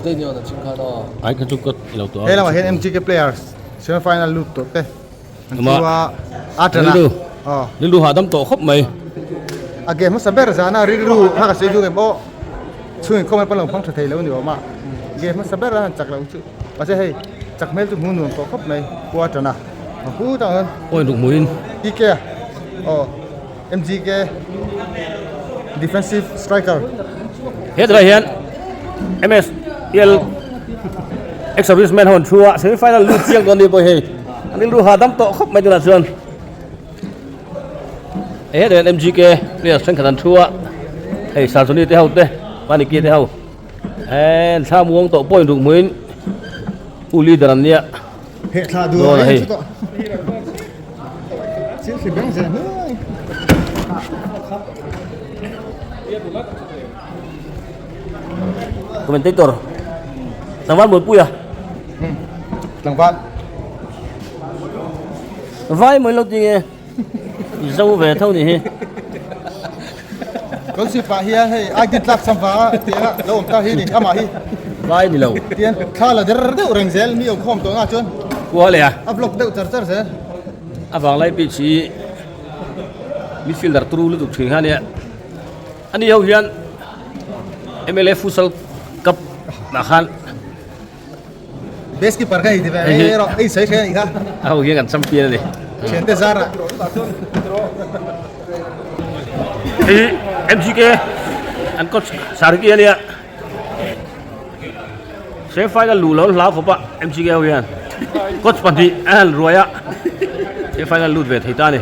đây nhiều là chim khá đó ai cái chút cất lâu tuổi thế là mà hiện MGK players semi final lút tốt thế mà Atrana nên đủ hạ đâm tổ khóc mày game nó sắp ra na riru ha cái sử dụng game bộ chuyện không ai bắt lòng phong trở thầy lâu nữa mà game nó sắp ra chắc là chứ mà sẽ hay chắc mấy tụi muốn nuông tổ khóc này qua Atrana cú tao hơn ôi đụng mũi IKEA MGK defensive striker hết rồi hiện MS il ex-serviceman hồn chua semi final lút chiang còn đi bồi hề anh nên đủ hạ đâm tổ khóc mày từ là sơn hết rồi MGK bây giờ sang khả năng chua hey sao đi theo thế bạn kia theo sao muốn tổ bồi đụng mũi uli đàn nhẹ hệ thà đùa rồi xin phép bắn ra commentator nang van một pui à lăng văn vai mới lâu gì dâu về thâu thì con si pa hiya hey ai dit lak samwa tianga lo ta hi ni ama hi vai đi lâu tian khala der de orang zel mi ông khom to nga chon qua lẹ a block de char se à vàng lại bị chỉ midfielder tru lu thuyền ha nè anh đi đâu hiền MLF futsal cup đã khan best keeper kai di ve ro ei sai khe ka à hiền gần champion này chen te zara MGK anh coach Sariki nè sẽ phải là lù lớn lão của bạn MGK hiền coach Pandi anh rồi á sẽ phải là lùt về thầy ta này